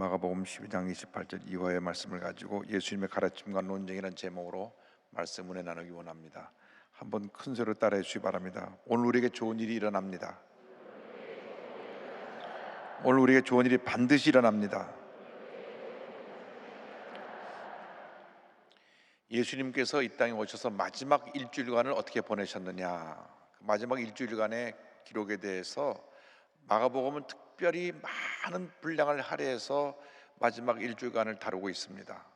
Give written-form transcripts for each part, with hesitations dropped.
마가복음 12장 28절 이하의 말씀을 가지고 예수님의 가르침과 논쟁이라는 제목으로 말씀을 나누기 원합니다. 한번 큰 소리로 따라해 주시기 바랍니다. 오늘 우리에게 좋은 일이 일어납니다. 오늘 우리에게 좋은 일이 반드시 일어납니다. 예수님께서 이 땅에 오셔서 마지막 일주일간을 어떻게 보내셨느냐, 마지막 일주일간의 기록에 대해서 마가복음은 특별히 많은 분량을 할애해서 마지막 일주일간을 다루고 있습니다.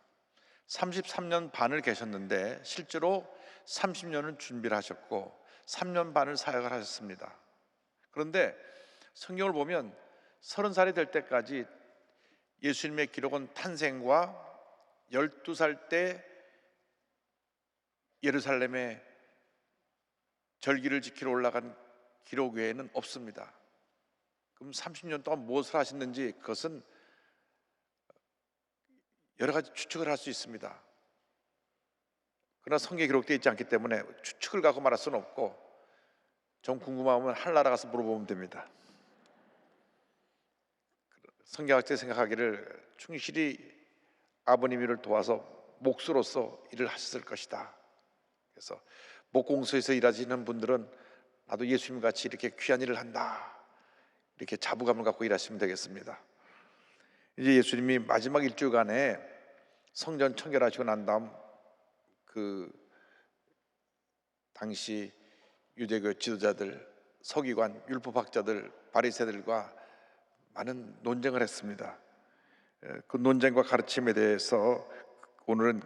33년 반을 계셨는데 실제로 30년은 준비를 하셨고 3년 반을 사역을 하셨습니다. 그런데 성경을 보면 30살이 될 때까지 예수님의 기록은 탄생과 12살 때 예루살렘에 절기를 지키러 올라간 기록 외에는 없습니다. 그럼 30년 동안 무엇을 하셨는지 그것은 여러 가지 추측을 할 수 있습니다. 그러나 성경에 기록되어 있지 않기 때문에 추측을 갖고 말할 수는 없고, 좀 궁금하면 하늘나라 가서 물어보면 됩니다. 성경학자들이 생각하기를 충실히 아버님 일을 도와서 목수로서 일을 하셨을 것이다. 그래서 목공소에서 일하시는 분들은 나도 예수님 같이 이렇게 귀한 일을 한다, 이렇게 자부감을 갖고 일하시면 되겠습니다. 이제 예수님이 마지막 일주일간에 성전 청결하시고 난 다음 그 당시 유대교 지도자들, 서기관, 율법학자들, 바리새들과 많은 논쟁을 했습니다. 그 논쟁과 가르침에 대해서 오늘은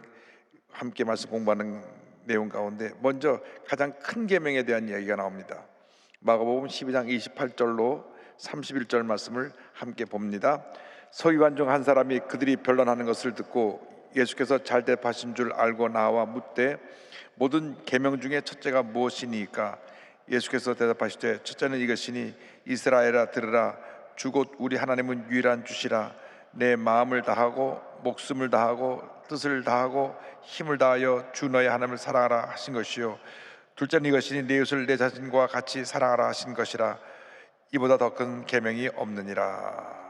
함께 말씀 공부하는 내용 가운데 먼저 가장 큰 계명에 대한 이야기가 나옵니다. 마가복음 12장 28절로 31절 말씀을 함께 봅니다. 서기관 중 한 사람이 그들이 변론하는 것을 듣고 예수께서 잘 대답하신 줄 알고 나와 묻되 모든 계명 중에 첫째가 무엇이니까? 예수께서 대답하시되 첫째는 이것이니 이스라엘아 들으라, 주 곧 우리 하나님은 유일한 주시라. 내 마음을 다하고 목숨을 다하고 뜻을 다하고 힘을 다하여 주 너의 하나님을 사랑하라 하신 것이요, 둘째는 이것이니 내 이웃을 내 자신과 같이 사랑하라 하신 것이라. 이보다 더 큰 계명이 없느니라.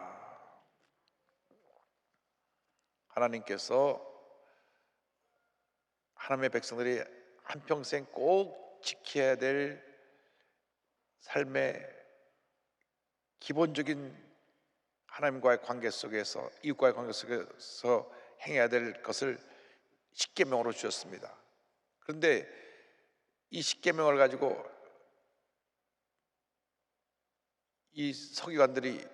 하나님께서 하나님의 백성들이 한평생 꼭 지켜야 될 삶의 기본적인 하나님과의 관계 속에서, 이웃과의 관계 속에서 행해야 될 것을 십계명으로 주셨습니다. 그런데 이 십계명을 가지고 이 서기관들이,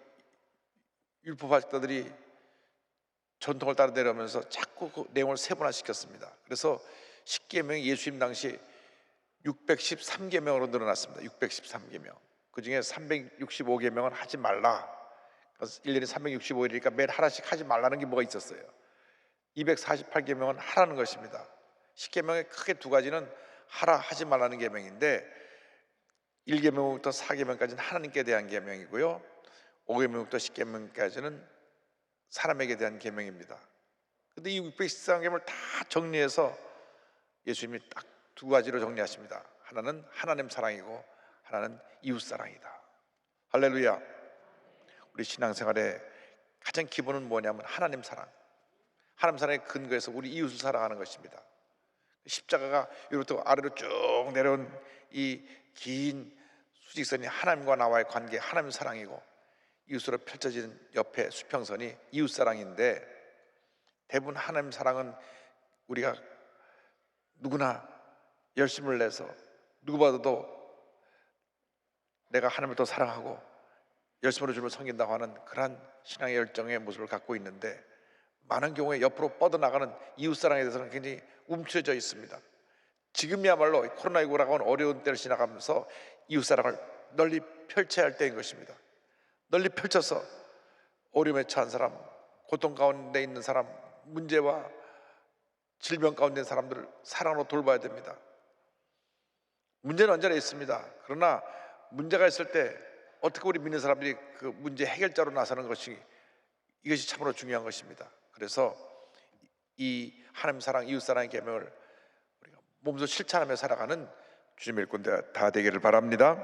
율법학자들이 전통을 따라 내려오면서 자꾸 그 내용을 세분화시켰습니다. 그래서 십계명이 예수님 당시 613계명으로 늘어났습니다. 613계명. 그 중에 365계명은 하지 말라. 1년에 365일이니까 매일 하나씩 하지 말라는 게 뭐가 있었어요. 248계명은 하라는 것입니다. 10계명의 크게 두 가지는 하라, 하지 말라는 계명인데 1계명부터 4계명까지는 하나님께 대한 계명이고요, 5계명부터 10계명까지는 사람에게 대한 계명입니다. 그런데 이 613계명을 다 정리해서 예수님이 딱 두 가지로 정리하십니다. 하나는 하나님 사랑이고 하나는 이웃 사랑이다. 할렐루야. 우리 신앙생활의 가장 기본은 뭐냐면 하나님 사랑, 하나님 사랑의 근거에서 우리 이웃을 사랑하는 것입니다. 십자가가 이로부터 아래로 쭉 내려온 이 긴 수직선이 하나님과 나와의 관계, 하나님 사랑이고, 이웃으로 펼쳐지는 옆에 수평선이 이웃 사랑인데, 대부분 하나님 사랑은 우리가 누구나 열심을 내서 누구보다도 내가 하나님을 더 사랑하고 열심으로 주님을 섬긴다고 하는 그러한 신앙의 열정의 모습을 갖고 있는데, 많은 경우에 옆으로 뻗어나가는 이웃사랑에 대해서는 굉장히 움츠러져 있습니다. 지금이야말로 코로나19라고 하는 어려운 때를 지나가면서 이웃사랑을 널리 펼쳐야 할 때인 것입니다. 널리 펼쳐서 어려움에 처한 사람, 고통 가운데 있는 사람, 문제와 질병 가운데 있는 사람들을 사랑으로 돌봐야 됩니다. 문제는 언제나 있습니다. 그러나 문제가 있을 때 어떻게 우리 믿는 사람들이 그 문제 해결자로 나서는 것이, 이것이 참으로 중요한 것입니다. 그래서 이 하나님 사랑, 이웃 사랑의 계명을 우리가 몸소 실천하며 살아가는 주님의 일꾼들 다 되기를 바랍니다.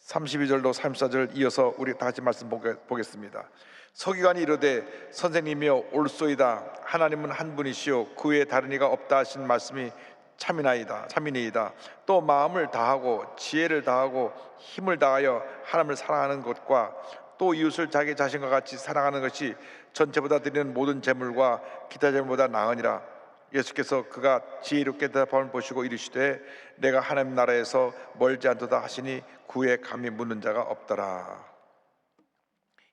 32절로 34절 이어서 우리 다 같이 말씀 보겠습니다. 서기관이 이르되 선생님이여 옳소이다. 하나님은 한 분이시요 그 외에 다른 이가 없다 하신 말씀이 참이니이다. 또 마음을 다하고 지혜를 다하고 힘을 다하여 하나님을 사랑하는 것과 또 이웃을 자기 자신과 같이 사랑하는 것이 전체보다 드리는 모든 제물과 기타 제물보다 나으니라. 예수께서 그가 지혜롭게 대답함을 보시고 이르시되 내가 하나님 나라에서 멀지 않도다 하시니 그에 감히 묻는 자가 없더라.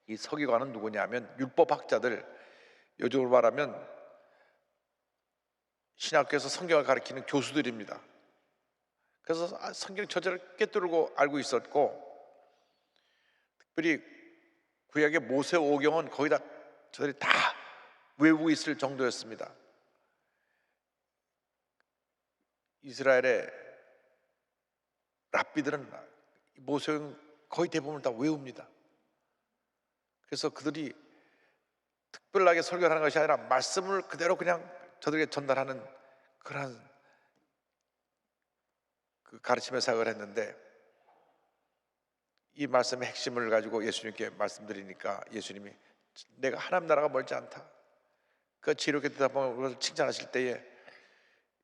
이 서기관은 누구냐면 율법학자들, 요즘으로 말하면 신학교에서 성경을 가르치는 교수들입니다. 그래서 성경 저자를 꿰뚫고 알고 있었고, 특별히 구약의 모세오경은 거의 다 저들이 다 외우고 있을 정도였습니다. 이스라엘의 랍비들은 모세오경 거의 대부분 다 외웁니다. 그래서 그들이 특별하게 설교하는 것이 아니라 말씀을 그대로 그냥 저들에게 전달하는 그런 가르침의 사역을 했는데, 이 말씀의 핵심을 가지고 예수님께 말씀드리니까 예수님이 내가 하나님 나라가 멀지 않다, 그 지혜롭게 대답하는 것을 칭찬하실 때에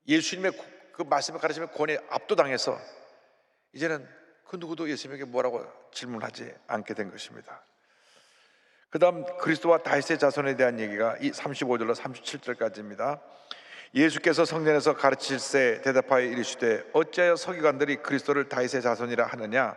예수님의 그 말씀의 가르침의 권위에 압도당해서 이제는 그 누구도 예수님에게 뭐라고 질문하지 않게 된 것입니다. 그 다음 그리스도와 다윗의 자손에 대한 얘기가 이 35절로 37절까지입니다. 예수께서 성전에서 가르치실세 대답하여 이르시되 어찌하여 서기관들이 그리스도를 다윗의 자손이라 하느냐.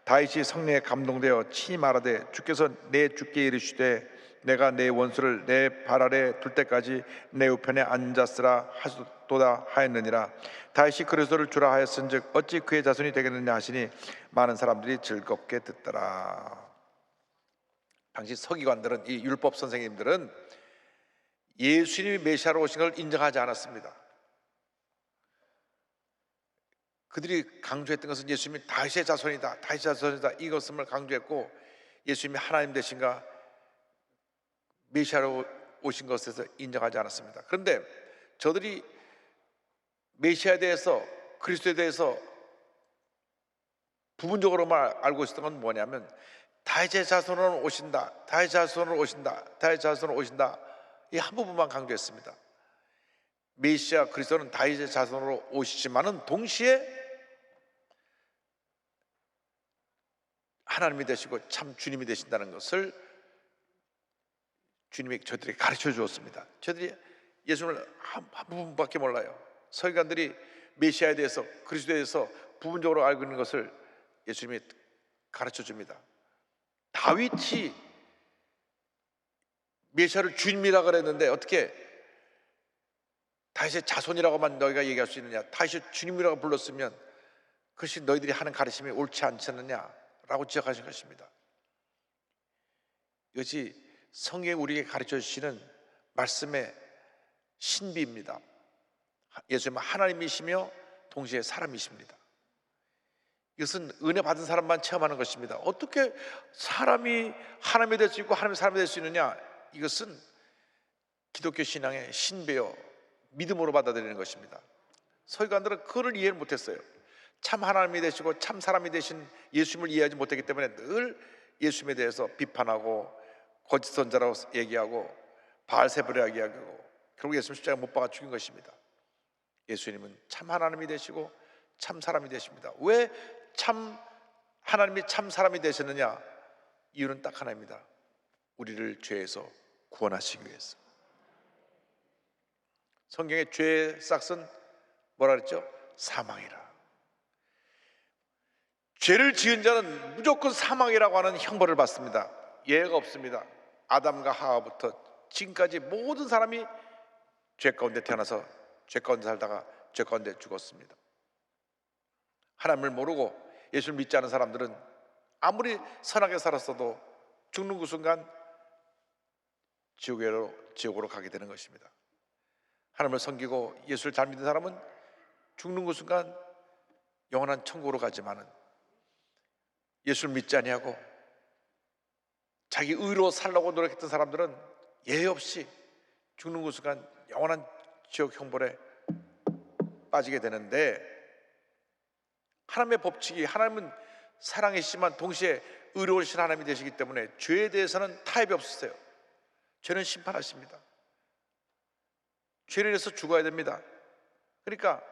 다윗이 성령에 감동되어 친히 말하되 주께서 내 주께 이르시되 내가 내 원수를 내 발 아래 둘 때까지 내 우편에 앉았으라 하시도다 하였느니라. 다윗이 그리스도를 주라 하였은즉 어찌 그의 자손이 되겠느냐 하시니 많은 사람들이 즐겁게 듣더라. 당시 서기관들은, 이 율법 선생님들은 예수님이 메시아로 오신 걸 인정하지 않았습니다. 그들이 강조했던 것은 예수님이 다윗의 자손이다, 다윗의 자손이다, 이것을 강조했고, 예수님이 하나님 되신가 메시아로 오신 것에서 인정하지 않았습니다. 그런데 저들이 메시아에 대해서, 그리스도에 대해서 부분적으로만 알고 있었던 건 뭐냐면 다윗의 자손으로 오신다, 다윗의 자손으로 오신다, 다윗의 자손으로 오신다, 이 한 부분만 강조했습니다. 메시아 그리스도는 다윗의 자손으로 오시지만은 동시에 하나님이 되시고 참 주님이 되신다는 것을 주님이 저들에게 가르쳐 주었습니다. 저들이 예수를 한 부분밖에 몰라요. 서기관들이 메시아에 대해서, 그리스도에 대해서 부분적으로 알고 있는 것을 예수님이 가르쳐 줍니다. 다윗이 메시아를 주님이라 그랬는데 어떻게 다윗의 자손이라고만 너희가 얘기할 수 있느냐? 다윗이 주님이라고 불렀으면 그것이 너희들이 하는 가르침이 옳지 않지 않느냐라고 지적하신 것입니다. 이것이 성경이 우리에게 가르쳐 주시는 말씀의 신비입니다. 예수님은 하나님이시며 동시에 사람이십니다. 이것은 은혜 받은 사람만 체험하는 것입니다. 어떻게 사람이 하나님이 될 수 있고 하나님이 사람이 될 수 있느냐? 이것은 기독교 신앙의 신비요, 믿음으로 받아들이는 것입니다. 서기관들은 그걸 이해를 못했어요. 참 하나님이 되시고 참 사람이 되신 예수님을 이해하지 못했기 때문에 늘 예수님에 대해서 비판하고 거짓 선자라고 얘기하고 바알세불이라고 얘기하고 결국 예수님 십자가에 못 박아 죽인 것입니다. 예수님은 참 하나님이 되시고 참 사람이 되십니다. 왜 참 하나님이 참 사람이 되셨느냐? 이유는 딱 하나입니다. 우리를 죄에서 구원하시기 위해서. 성경의 죄의 싹은 뭐라 그랬죠? 사망이라. 죄를 지은 자는 무조건 사망이라고 하는 형벌을 받습니다. 예외가 없습니다. 아담과 하와부터 지금까지 모든 사람이 죄 가운데 태어나서 죄 가운데 살다가 죄 가운데 죽었습니다. 하나님을 모르고 예수를 믿지 않은 사람들은 아무리 선하게 살았어도 죽는 그 순간 지옥으로 가게 되는 것입니다. 하나님을 섬기고 예수를 잘 믿는 사람은 죽는 그 순간 영원한 천국으로 가지만은 예수를 믿지 아니하고 자기 의로 살려고 노력했던 사람들은 예외 없이 죽는 그 순간 영원한 지옥 형벌에 빠지게 되는데, 하나님의 법칙이, 하나님은 사랑이시지만 동시에 의로우신 하나님이 되시기 때문에 죄에 대해서는 타협이 없으세요. 죄는 심판하십니다. 죄를 인해서 죽어야 됩니다. 그러니까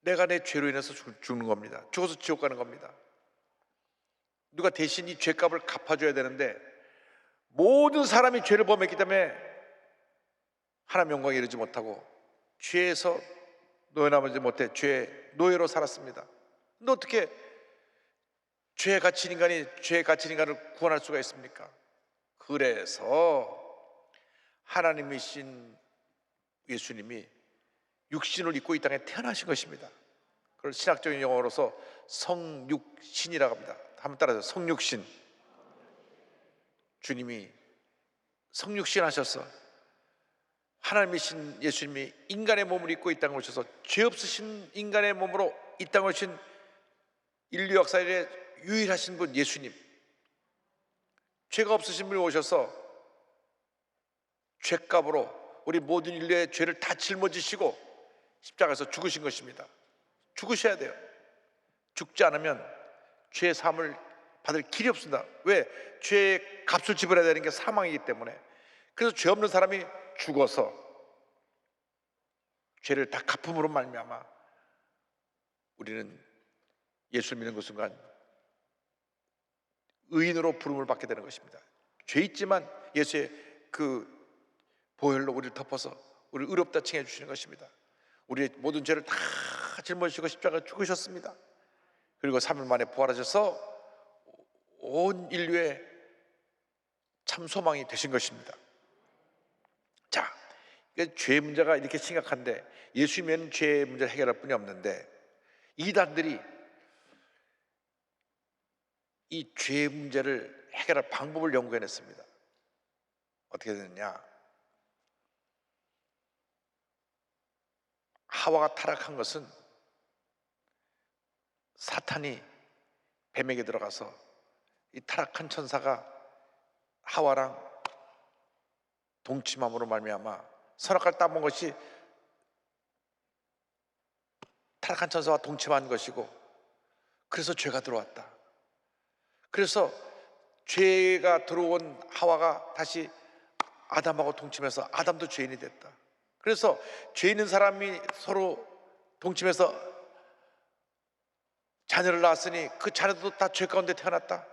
내가 내 죄로 인해서 죽는 겁니다. 죽어서 지옥 가는 겁니다. 누가 대신 이 죄값을 갚아줘야 되는데 모든 사람이 죄를 범했기 때문에 하나님 영광에 이르지 못하고 죄에서 노예나지 못해 죄의 노예로 살았습니다. 근데 어떻게 죄에 갇힌 인간이 죄에 갇힌 인간을 구원할 수가 있습니까? 그래서 하나님이신 예수님이 육신을 입고 이 땅에 태어나신 것입니다. 그걸 신학적인 용어로서 성육신이라고 합니다. 한번 따라서 성육신. 주님이 성육신 하셔서 하나님이신 예수님이 인간의 몸을 입고 이 땅에 오셔서 죄 없으신 인간의 몸으로 이 땅에 오신 인류 역사에 유일하신 분 예수님, 죄가 없으신 분이 오셔서 죄값으로 우리 모든 인류의 죄를 다 짊어지시고 십자가에서 죽으신 것입니다. 죽으셔야 돼요. 죽지 않으면 죄의 사함을 받을 길이 없습니다. 왜? 죄의 값을 지불해야 되는 게 사망이기 때문에. 그래서 죄 없는 사람이 죽어서 죄를 다 갚음으로 말미암아 우리는 예수를 믿는 그 순간 의인으로 부름을 받게 되는 것입니다. 죄 있지만 예수의 그 보혈로 우리를 덮어서 우리를 의롭다 칭해 주시는 것입니다. 우리의 모든 죄를 다 짊어지시고 십자가에 죽으셨습니다. 그리고 3일 만에 부활하셔서 온 인류의 참 소망이 되신 것입니다. 자, 죄 문제가 이렇게 심각한데 예수님은 죄 문제를 해결할 뿐이 없는데 이단들이 이 죄 문제를 해결할 방법을 연구해냈습니다. 어떻게 됐느냐? 하와가 타락한 것은 사탄이 뱀에게 들어가서 이 타락한 천사가 하와랑 동침함으로 말미암아 선악과를 따먹은 것이 타락한 천사와 동침한 것이고, 그래서 죄가 들어왔다. 그래서 죄가 들어온 하와가 다시 아담하고 동침해서 아담도 죄인이 됐다. 그래서 죄 있는 사람이 서로 동침해서 자녀를 낳았으니 그 자녀도 다 죄 가운데 태어났다.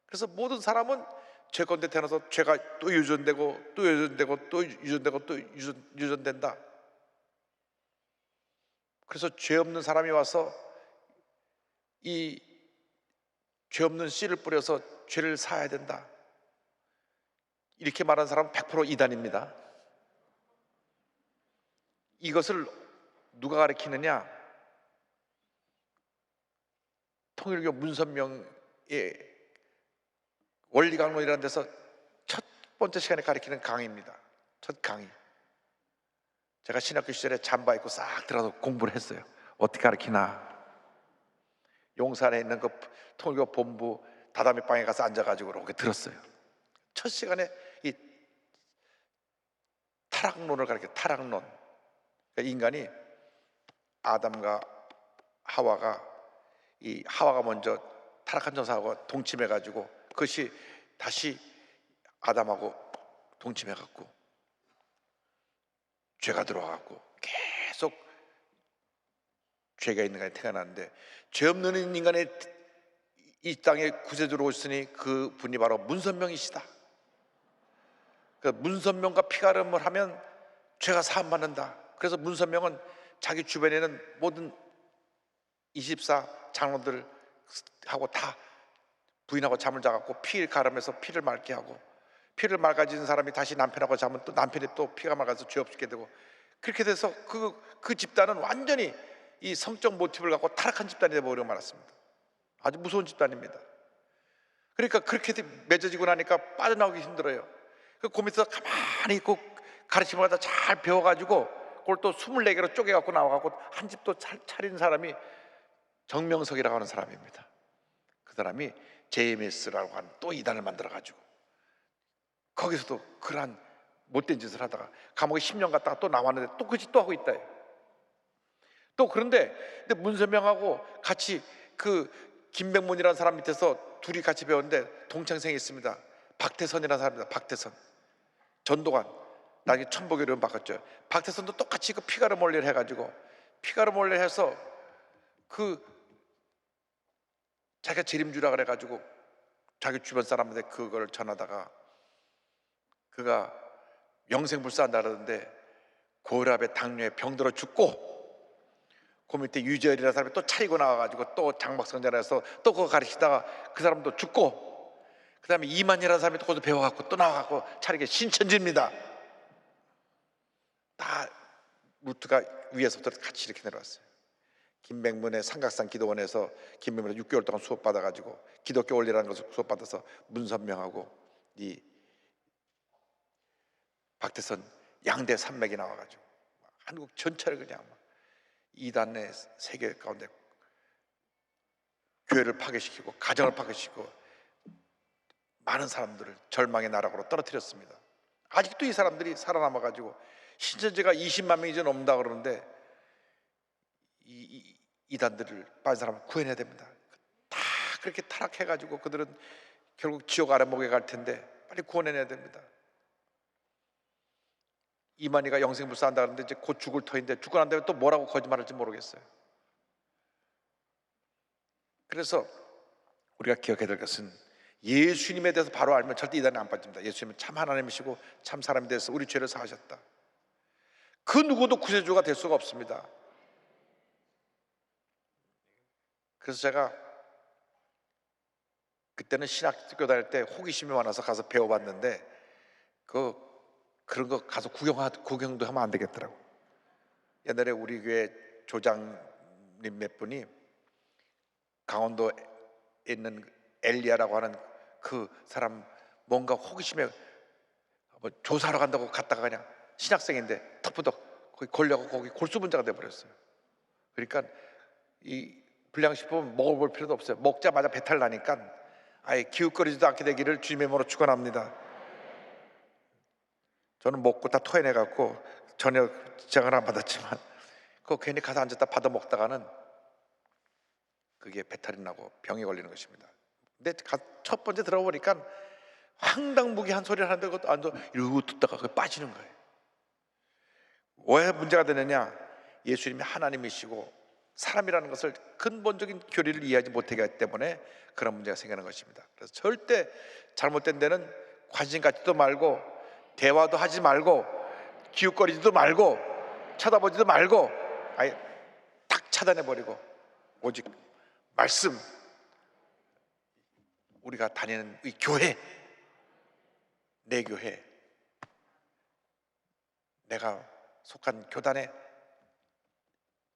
그래서 모든 사람은 죄 가운데 태어나서 죄가 또 유전되고 또 유전되고 또 유전되고 또 유전된다. 그래서 죄 없는 사람이 와서 이 죄 없는 씨를 뿌려서 죄를 사야 된다. 이렇게 말하는 사람은 100% 이단입니다. 이것을 누가 가르치느냐? 통일교 문선명의 원리강론이라는 데서 첫 번째 시간에 가르치는 강의입니다. 첫 강의. 제가 신학교 시절에 잠바 입고 싹 들어가서 공부를 했어요. 어떻게 가르치나? 용산에 있는 그 통일교 본부 다다미 방에 가서 앉아가지고 이렇게 들었어요. 첫 시간에 이 타락론을 가르쳐요. 타락론. 그러니까 인간이 아담과 하와가 이 하와가 먼저 타락한 천사하고 동침해가지고 그것이 다시 아담하고 동침해갖고 죄가 들어와갖고 계속 죄가 있는 인간이 태어났는데 죄 없는 인간의 이 땅에 구세주로 오셨으니 그 분이 바로 문선명이시다. 그 문선명과 피가름을 하면 죄가 사함받는다. 그래서 문선명은 자기 주변에는 모든 24 장로들 하고 다 부인하고 잠을 자갖고 피를 가르면서 피를 맑게 하고, 피를 맑아지는 사람이 다시 남편하고 자면 또 남편이 또 피가 맑아서 죄 없게 되고, 그렇게 돼서 그 집단은 완전히 이 성적 모티브를 갖고 타락한 집단이 되어버리고 말았습니다. 아주 무서운 집단입니다. 그러니까 그렇게 맺어지고 나니까 빠져나오기 힘들어요. 그 밑에서 가만히 있고 가르침을 갖다 잘 배워가지고 그걸 또 24개로 쪼개갖고 나와갖고 한 집도 차린 사람이 정명석이라고 하는 사람입니다. 그 사람이 JMS라고 하는 또 이단을 만들어가지고 거기서도 그러한 못된 짓을 하다가 감옥에 10년 갔다가 또 나왔는데 또 그 짓 또 하고 있다. 또 근데 문선명하고 같이 그 김백문이라는 사람 밑에서 둘이 같이 배웠는데 동창생이 있습니다. 박태선이라는 사람입니다. 박태선, 전도관, 나중에 천복의 이름 바꿨죠. 박태선도 똑같이 그 피가르 몰리를 해가지고 피가르 몰리 해서 그 자기가 재림주라 그래가지고 자기 주변 사람한테 그걸 전하다가 그가 영생불사한다 그러는데 고혈압에 당뇨에 병들어 죽고, 그 밑에 유재열이라는 사람이 또 차리고 나와가지고 또 장막성전에서 또 그거 가르치다가 그 사람도 죽고, 그 다음에 이만이라는 사람이 또 거기서 배워갖고 또 나와갖고 차리게 신천지입니다. 다 루트가 위에서부터 같이 이렇게 내려왔어요. 김백문의 삼각산 기도원에서 김백문이 6개월 동안 수업 받아가지고 기독교 원리라는 것을 수업 받아서 문선명하고 이 박태선 양대 산맥이 나와가지고 한국 전체를 그냥 이단의 세계 가운데 교회를 파괴시키고 가정을 파괴시키고 많은 사람들을 절망의 나락으로 떨어뜨렸습니다. 아직도 이 사람들이 살아남아가지고 신천지가 20만 명이 이제 넘는다 그러는데 이 이단들을 빠진 사람을 구해내야 됩니다. 다 그렇게 타락해가지고 그들은 결국 지옥 아래목에 갈 텐데 빨리 구원해내야 됩니다. 이만희가 영생불사한다 그러는데 이제 곧 죽을 터인데 죽고 난 다음에 또 뭐라고 거짓말할지 모르겠어요. 그래서 우리가 기억해야 될 것은 예수님에 대해서 바로 알면 절대 이단에 안 빠집니다. 예수님은 참 하나님이시고 참 사람이 되어서 우리 죄를 사하셨다. 그 누구도 구세주가 될 수가 없습니다. 그래서 제가 그때는 신학교 다닐 때 호기심이 많아서 가서 배워봤는데 그런 거 가서 구경도 하면 안 되겠더라고. 옛날에 우리 교회 조장님 몇 분이 강원도에 있는 엘리야라고 하는 그 사람 뭔가 호기심에 뭐 조사하러 간다고 갔다가 그냥 신학생인데 턱부덕 거기 걸려고 거기 골수분자가 돼버렸어요. 그러니까 이 불량식품은 먹어볼 필요도 없어요. 먹자마자 배탈 나니까 아예 기웃거리지도 않게 되기를 주님의 이름으로 축원합니다. 저는 먹고 다 토해내갖고 저녁 지장을 안 받았지만 그거 괜히 가서 앉았다 받아 먹다가는 그게 배탈이 나고 병이 걸리는 것입니다. 근데 첫 번째 들어보니까 황당무계한 소리를 하는데 그것도 앉아 이러고 듣다가 그게 빠지는 거예요. 왜 문제가 되느냐? 예수님이 하나님이시고 사람이라는 것을 근본적인 교리를 이해하지 못하기 때문에 그런 문제가 생기는 것입니다. 그래서 절대 잘못된 데는 관심 갖지도 말고 대화도 하지 말고 기웃거리지도 말고 쳐다보지도 말고 아예 딱 차단해버리고 오직 말씀, 우리가 다니는 이 교회, 내 교회, 내가 속한 교단에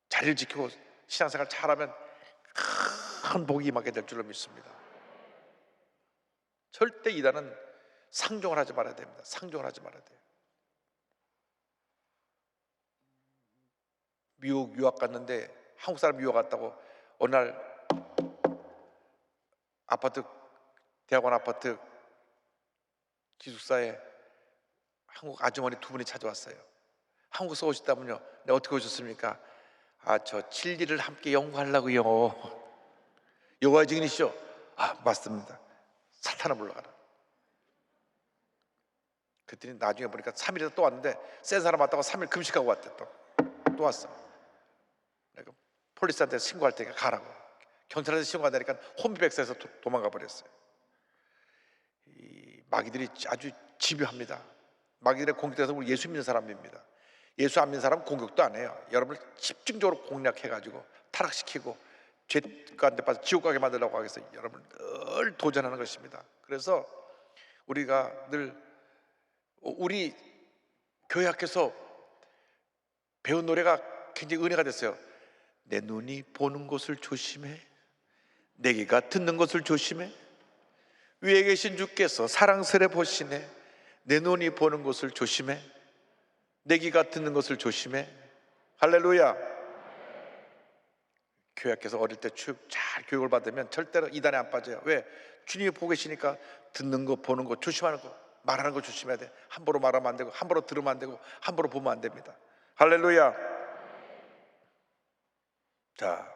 자리를 지키고 신앙생활 잘하면 큰 복이 임하게 될 줄로 믿습니다. 절대 이단은 상종을 하지 말아야 됩니다. 상종을 하지 말아야 돼요. 미국 유학 갔는데 한국 사람 유학 갔다고 어느 날 아파트, 대학원 아파트 기숙사에 한국 아주머니 두 분이 찾아왔어요. 한국에서 오셨다면요. 네, 어떻게 오셨습니까? 저 진리를 함께 연구하려고요. 여호와 증인이시죠? 맞습니다. 사탄을 불러가라. 그랬더니 나중에 보니까 3일에 또 왔는데 센 사람 왔다고 3일 금식하고 왔대. 또 왔어. 내가 폴리스한테 신고할 테니까 가라고. 경찰한테 신고한다니까 혼비백산에서 도망가 버렸어요. 이 마귀들이 아주 집요합니다. 마귀들의 공격에서 우리 예수 믿는 사람입니다. 예수 안 믿는 사람은 공격도 안 해요. 여러분을 집중적으로 공략해가지고 타락시키고 죄 가운데 빠져 지옥 가게 만들려고 하겠어요. 여러분을 늘 도전하는 것입니다. 그래서 우리가 늘 우리 교회 학교에서 배운 노래가 굉장히 은혜가 됐어요. 내 눈이 보는 것을 조심해, 내 귀가 듣는 것을 조심해, 위에 계신 주께서 사랑스레 보시네. 내 눈이 보는 것을 조심해, 내 귀가 듣는 것을 조심해. 할렐루야. 교회 학교에서 어릴 때 잘 교육을 받으면 절대로 이단에 안 빠져요. 왜? 주님이 보고 계시니까 듣는 거 보는 거 조심하는 거, 말하는 거 조심해야 돼. 함부로 말하면 안 되고 함부로 들으면 안 되고 함부로 보면 안 됩니다. 할렐루야. 자,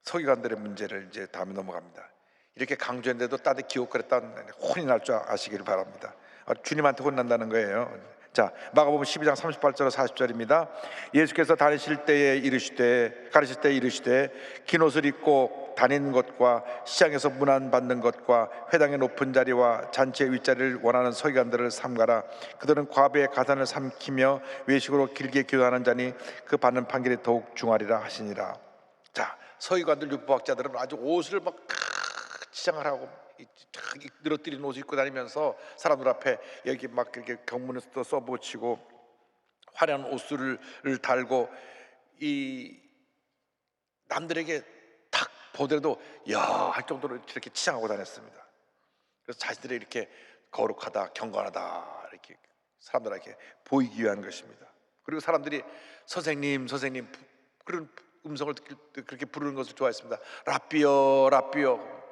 서기관들의 문제를 이제 다음에 넘어갑니다. 이렇게 강조했는데도 딴데 기웃거렸다는 혼이 날 줄 아시기를 바랍니다. 주님한테 혼난다는 거예요. 자, 마가복음 12장 38절 40절입니다. 예수께서 다니실 때에 이르시되 가르칠 때 이르시되 긴 옷을 입고 다니는 것과 시장에서 문안 받는 것과 회당의 높은 자리와 잔치의 윗자리를 원하는 서기관들을 삼가라. 그들은 과부의 가산을 삼키며 외식으로 길게 기도하는 자니 그 받는 판결이 더욱 중하리라 하시니라. 자, 서기관들 율법학자들은 아주 옷을 막 치장을 하고 늘어뜨린 옷을 입고 다니면서 사람들 앞에 여기 막 이렇게 경문에서도 써붙이고 화려한 옷을 달고 이 남들에게 탁 보더라도 야 할 정도로 이렇게 치장하고 다녔습니다. 그래서 자신들이 이렇게 거룩하다, 경건하다 이렇게 사람들에게 보이기 위한 것입니다. 그리고 사람들이 선생님, 선생님 그런 음성을 그렇게 부르는 것을 좋아했습니다. 라삐요, 라삐요.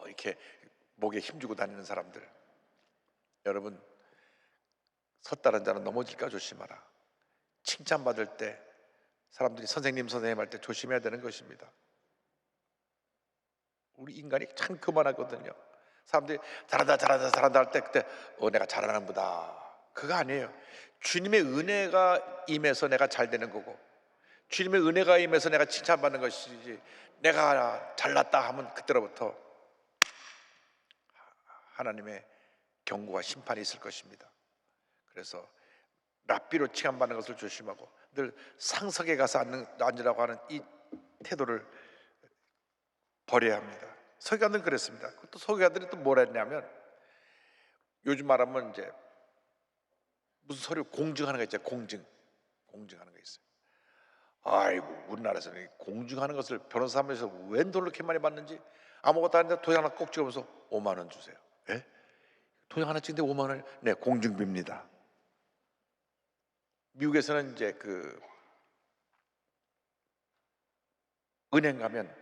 이렇게 목에 힘주고 다니는 사람들. 여러분, 섰다는 자는 넘어질까 조심하라. 칭찬받을 때 사람들이 선생님, 선생님 할 때 조심해야 되는 것입니다. 우리 인간이 참 그만하거든요. 사람들이 잘한다, 잘한다, 잘한다 할 때 그때 내가 잘하는 보다. 그거 아니에요. 주님의 은혜가 임해서 내가 잘 되는 거고, 주님의 은혜가 임해서 내가 칭찬받는 것이지, 내가 잘났다 하면 그때로부터 하나님의 경고와 심판이 있을 것입니다. 그래서 랍비로 칭찬받는 것을 조심하고 늘 상석에 가서 앉으라고 하는 이 태도를 버려야 합니다. 서기관들은 그랬습니다. 또 서기관들이 또 뭐라 했냐면, 요즘 말하면 이제 무슨 서류 공증하는 거 있죠. 공증하는 거 있어요. 아이고, 우리나라에서는 공증하는 것을 변호사 하면서 웬 돈을 이렇게 많이 받는지, 아무것도 아닌데 도장 하나 꼭 찍으면서 5만 원 주세요. 예? 도장 하나 찍는데 5만 원? 네, 공증비입니다. 미국에서는 이제 그 은행 가면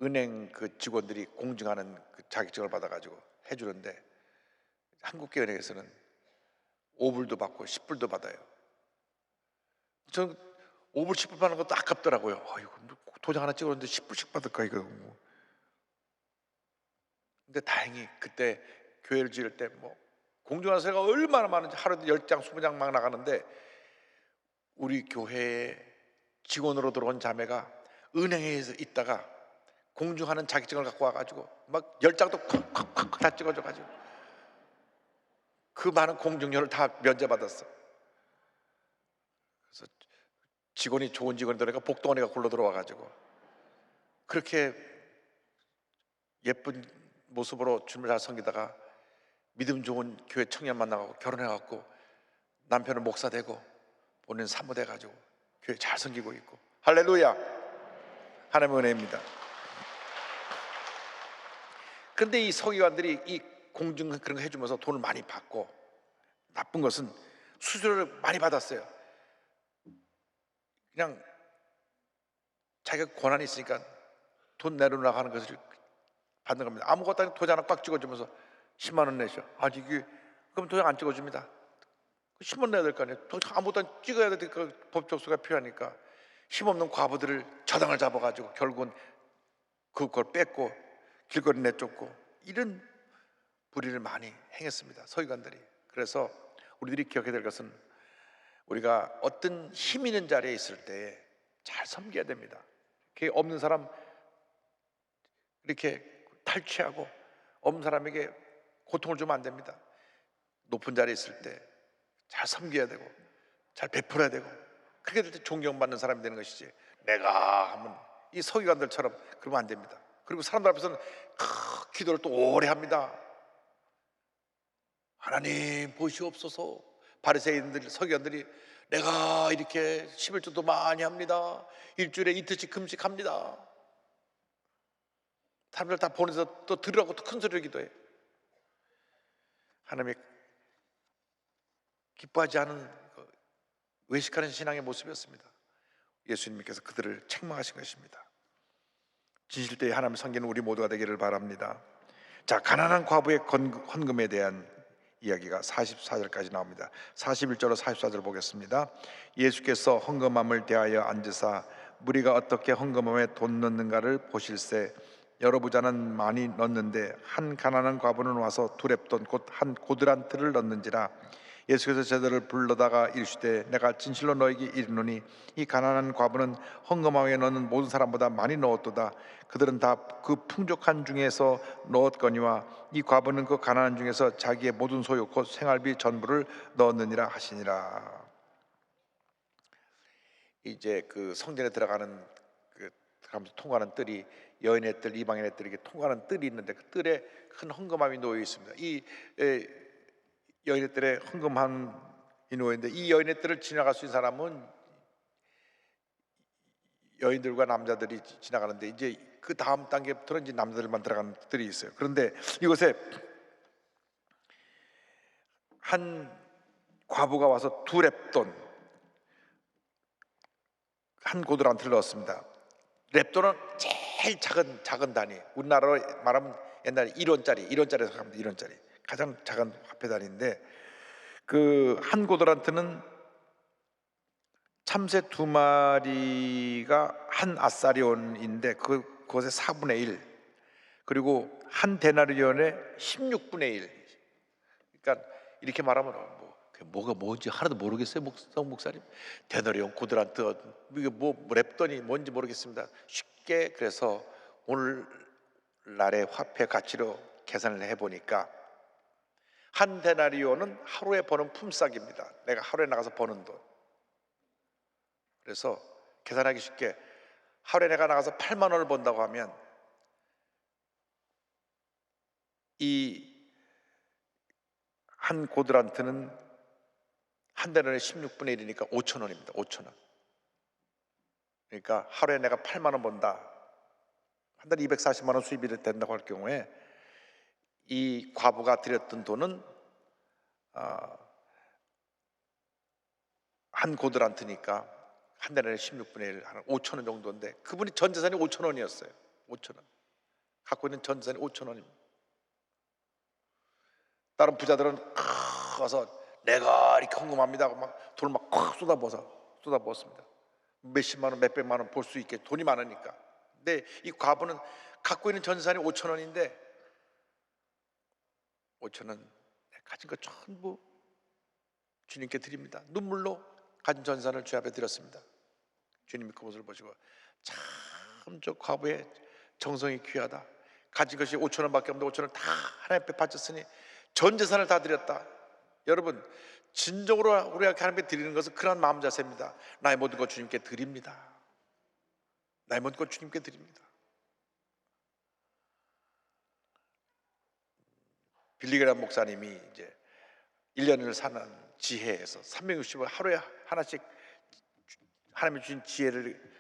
은행 그 직원들이 공증하는 그 자격증을 받아가지고 해주는데, 한국계 은행에서는 5불도 받고 10불도 받아요. 저는 5불 10불 받는 것도 아깝더라고요. 이거 도장 하나 찍었는데 10불씩 받을까 이거. 근데 다행히 그때 교회를 지을 때 뭐 공증하는 사례가 얼마나 많은지, 하루에 10장 20장 막 나가는데, 우리 교회에 직원으로 들어온 자매가 은행에 있다가 공증하는 자격증을 갖고 와가지고 막 10장도 콱콱콱 다 찍어줘가지고 그 많은 공증료를 다 면제받았어. 그래서 직원이 좋은 직원들이니까 복덩어리가 굴러 들어와가지고 그렇게 예쁜 모습으로 주님을 잘 섬기다가 믿음 좋은 교회 청년 만나고 결혼해갖고 남편은 목사 되고 본인은 사모 돼가지고 교회 잘 섬기고 있고, 할렐루야, 하나님의 은혜입니다. 그런데 이 서기관들이 이 공증 그런 거 해주면서 돈을 많이 받고, 나쁜 것은 수수료를 많이 받았어요. 그냥 자기가 권한이 있으니까 돈 내려놓으라고 하는 것을 받는 겁니다. 아무것도 아니고 도장 하나 꽉 찍어주면서 10만 원 내셔. 이게 그럼 도장 안 찍어줍니다. 10원 내야 될 거 아니에요. 아무것도 안 찍어야 될 그 법적수가 필요하니까 힘없는 과부들을 저당을 잡아가지고 결국은 그걸 뺏고 길거리 내쫓고, 이런 불의를 많이 행했습니다, 서기관들이. 그래서 우리들이 기억해야 될 것은, 우리가 어떤 힘 있는 자리에 있을 때 잘 섬겨야 됩니다. 그게 없는 사람 이렇게 탈취하고 없는 사람에게 고통을 주면 안 됩니다. 높은 자리에 있을 때 잘 섬겨야 되고 잘 베풀어야 되고, 그렇게 될 때 존경받는 사람이 되는 것이지, 내가 하면 이 서기관들처럼 그러면 안 됩니다. 그리고 사람들 앞에서는 기도를 또 오래 합니다. 하나님 보시옵소서. 바리새인들, 서기관들이 내가 이렇게 11조도 많이 합니다. 일주일에 이틀씩 금식합니다. 사람들 다 보내서 또 들으라고 또 큰 소리로 기도해. 하나님이 기뻐하지 않은 외식하는 신앙의 모습이었습니다. 예수님께서 그들을 책망하신 것입니다. 진실되이 하나님 섬기는 우리 모두가 되기를 바랍니다. 자, 가난한 과부의 헌금에 대한 이야기가 44절까지 나옵니다. 41절로 44절 보겠습니다. 예수께서 헌금함을 대하여 앉으사 무리가 어떻게 헌금함에 돈 넣는가를 보실세. 여러 부자는 많이 넣는데 한 가난한 과부는 와서 두 렙돈 곧 한 고드란트를 넣는지라. 예수께서 제자들을 불러다가 이르시되 내가 진실로 너에게 이르노니 이 가난한 과부는 헌금함에 넣는 모든 사람보다 많이 넣었도다. 그들은 다 그 풍족한 중에서 넣었거니와 이 과부는 그 가난한 중에서 자기의 모든 소유 곧 생활비 전부를 넣었느니라 하시니라. 이제 그 성전에 들어가는 그 들어가면서 통과하는 뜰이 여인의 뜰, 이방인의 뜰, 이렇게 통과하는 뜰이 있는데 그 뜰에 큰 헌금함이 놓여 있습니다. 이 여인의 뜰에 헌금함이 놓여 있는데 이 여인의 뜰을 지나갈 수 있는 사람은 여인들과 남자들이 지나가는데 이제 그 다음 단계부터는 이제 남자들만 들어가는 뜰이 있어요. 그런데 이곳에 한 과부가 와서 두 렙돈 한 고드란트를 넣었습니다. 렙돈은 제일 작은 단위. 우리나라로 말하면 옛날에 1원짜리 생각합니다. 1원짜리 가장 작은 화폐 단위인데 그 한 고드란트는 참새 두 마리가 한 아사리온인데 그것의 4분의 1, 그리고 한 데나리온의 16분의 1. 그러니까 이렇게 말하면 뭐가 뭔지 하나도 모르겠어요, 목사님. 데나리온, 고드란트, 이게 뭐 랩돈이 뭔지 모르겠습니다. 쉽게 그래서 오늘날의 화폐 가치로 계산을 해보니까 한 데나리온은 하루에 버는 품삯입니다. 내가 하루에 나가서 버는 돈. 그래서 계산하기 쉽게 하루에 내가 나가서 8만 원을 번다고 하면 이 한 고드란트는 한 달에 16분의 1이니까 5천 원입니다. 5천 원. 그러니까 하루에 내가 8만 원 번다. 한 달에 240만 원 수입이 된다고 할 경우에 이 과부가 들였던 돈은 한 고드란트니까 한 달에 16분의 1, 한 5천 원 정도인데 그분이 전 재산이 5천 원이었어요. 5천 원. 갖고 있는 전 재산이 5천 원입니다. 다른 부자들은 가서 내가 이렇게 헌금합니다 하고 막 돈을 막 쏟아부었습니다. 몇십만 원, 몇백만 원 벌 수 있게 돈이 많으니까. 근데 이 과부는 갖고 있는 전 재산이 5천 원인데 5천 원 가진 거 전부 주님께 드립니다. 눈물로 가진 전 재산을 주 앞에 드렸습니다. 주님이 그 모습을 보시고 참 저 과부의 정성이 귀하다. 가진 것이 5천 원밖에 없는데 5천 원을 다 하나님 앞에 바쳤으니 전 재산을 다 드렸다. 여러분 진정으로 우리가 하나님께 드리는 것은 그런 마음 자세입니다. 나의 모든 것 주님께 드립니다. 나의 모든 것 주님께 드립니다. 빌리그람 목사님이 이제 1년을 사는 지혜에서 365일 하루에 하나씩 하나님이 주신 지혜를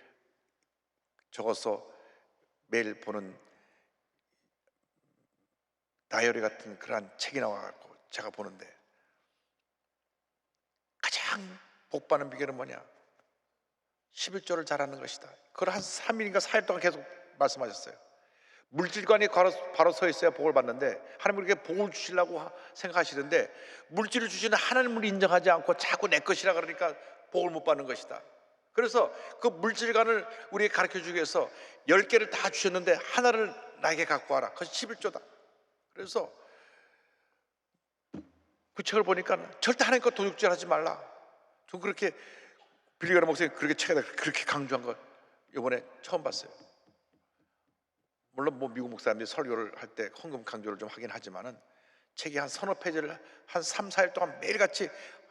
적어서 매일 보는 다이어리 같은 그러한 책이 나와갖고 제가 보는데 가장 복받는 비결은 뭐냐? 11조를 잘하는 것이다. 그걸 한 3일인가 4일 동안 계속 말씀하셨어요. 물질관이 바로 서 있어야 복을 받는데 하나님은 그렇게 복을 주시려고 생각하시는데 물질을 주시는 하나님을 인정하지 않고 자꾸 내 것이라 그러니까 복을 못 받는 것이다. 그래서 그 물질관을 우리에게 가르쳐주기 위해서 10개를 다 주셨는데 하나를 나에게 갖고 와라. 그것이 11조다. 그래서 그 책을 보니까 절대 하나님 것 도둑질하지 말라. 전 그렇게 빌리그람 목사님이 그렇게 책에다 그렇게 강조한 거 이번에 처음 봤어요. 물론 뭐 미국 목사님들이 설교를 할 때 헌금 강조를 좀 하긴 하지만은 책이 한 서너 페이지를 한 3, 4일 동안 매일같이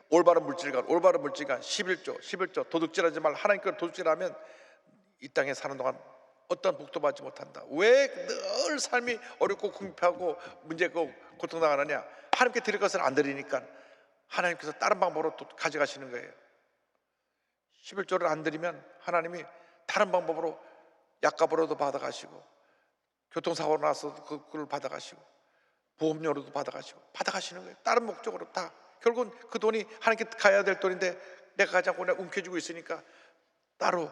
올바른 물질관 11조 도둑질하지 말라. 하나님 걸 도둑질하면 이 땅에 사는 동안 어떤 복도 받지 못한다. 왜 늘 삶이 어렵고 궁핍하고 문제고 고통당하느냐? 하나님께 드릴 것을 안 드리니까 하나님께서 다른 방법으로 또 가져가시는 거예요. 11조를 안 드리면 하나님이 다른 방법으로 약값으로도 받아가시고 교통사고로 나서 그걸 받아가시고 보험료로도 받아가시는 거예요. 다른 목적으로 다. 결국은 그 돈이 하나님께 가야 될 돈인데 내가 가지 않고 내가 움켜쥐고 있으니까 따로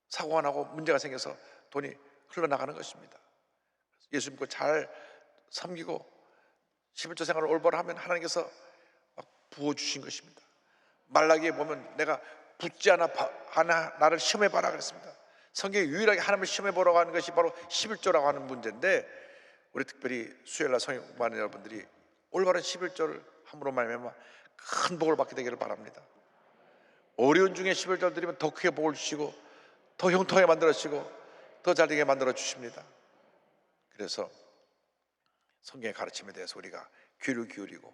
사고가 나고 문제가 생겨서 돈이 흘러나가는 것입니다. 예수 믿고 잘 섬기고 11조 생활을 올바로 하면 하나님께서 막 부어주신 것입니다. 말라기에 보면 내가 붙지 않아 나를 시험해 봐라 그랬습니다. 성경에 유일하게 하나님을 시험해 보라고 하는 것이 바로 11조라고 하는 문제인데, 우리 특별히 수요일날 성경 공부하는 여러분들이 올바른 11조를 함으로 말미암아 큰 복을 받게 되기를 바랍니다. 어려운 중에 11조 드리면 더 크게 복을 주시고 더 형통하게 만들어 주시고 더 잘되게 만들어 주십니다. 그래서 성경의 가르침에 대해서 우리가 귀를 기울이고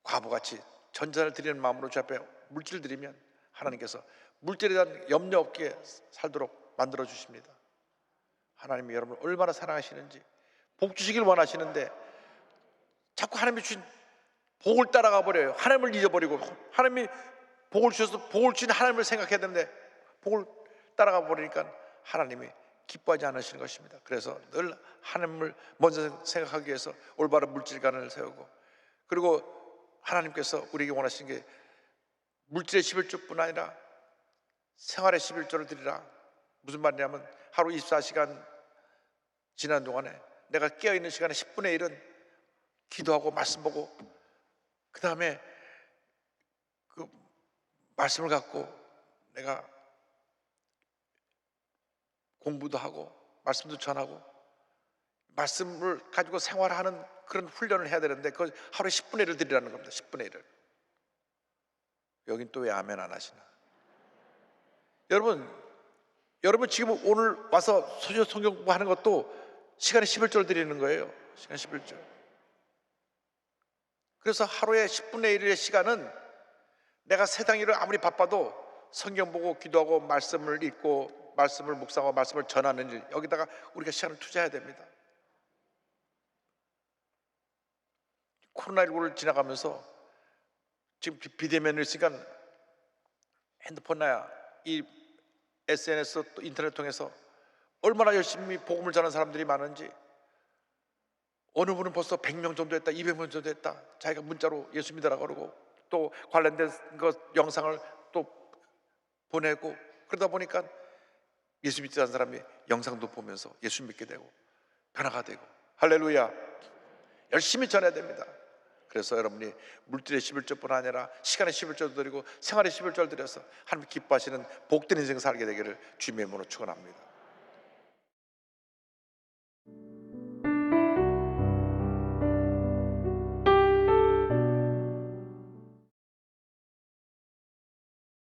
과부같이 전자를 드리는 마음으로 주 앞에 물질을 드리면 하나님께서 물질에 대한 염려 없게 살도록 만들어 주십니다. 하나님이 여러분을 얼마나 사랑하시는지, 복 주시길 원하시는데 자꾸 하나님이 주신 복을 따라가 버려요. 하나님을 잊어버리고, 하나님이 복을 주셔서 복을 주신 하나님을 생각해야 되는데 복을 따라가 버리니까 하나님이 기뻐하지 않으시는 것입니다. 그래서 늘 하나님을 먼저 생각하기 위해서 올바른 물질관을 세우고, 그리고 하나님께서 우리에게 원하시는 게 물질의 11조뿐 아니라 생활의 11조를 드리라. 무슨 말이냐면 하루 24시간 지난 동안에 내가 깨어있는 시간에 10분의 1은 기도하고 말씀 보고, 그 다음에 그 말씀을 갖고 내가 공부도 하고 말씀도 전하고 말씀을 가지고 생활하는 그런 훈련을 해야 되는데, 그 하루에 10분의 1을 드리라는 겁니다. 10분의 1을. 여긴 또 왜 아멘 안 하시나? 여러분 지금 오늘 와서 소조 성경 공부하는 것도 시간에 11조를 드리는 거예요. 시간 11조. 그래서 하루에 10분의 1의 시간은 내가 세상 일을 아무리 바빠도 성경 보고 기도하고 말씀을 읽고 말씀을 묵상하고 말씀을 전하는 일, 여기다가 우리가 시간을 투자해야 됩니다. 코로나19를 지나가면서 지금 비대면을 있으니까 핸드폰이나 이 SNS 또 인터넷 통해서 얼마나 열심히 복음을 전하는 사람들이 많은지, 어느 분은 벌써 100명 정도 했다, 200명 정도 했다, 자기가 문자로 예수 믿으라고 그러고 또 관련된 것 영상을 또 보내고, 그러다 보니까 예수 믿지 않는 사람이 영상도 보면서 예수 믿게 되고 변화가 되고, 할렐루야. 열심히 전해야 됩니다. 그래서 여러분이 물질의 11조뿐 아니라 시간의 11조도 드리고 생활의 11조를 드려서 하나님 기뻐하시는 복된 인생 살게 되기를 주님의 이름으로 축원합니다.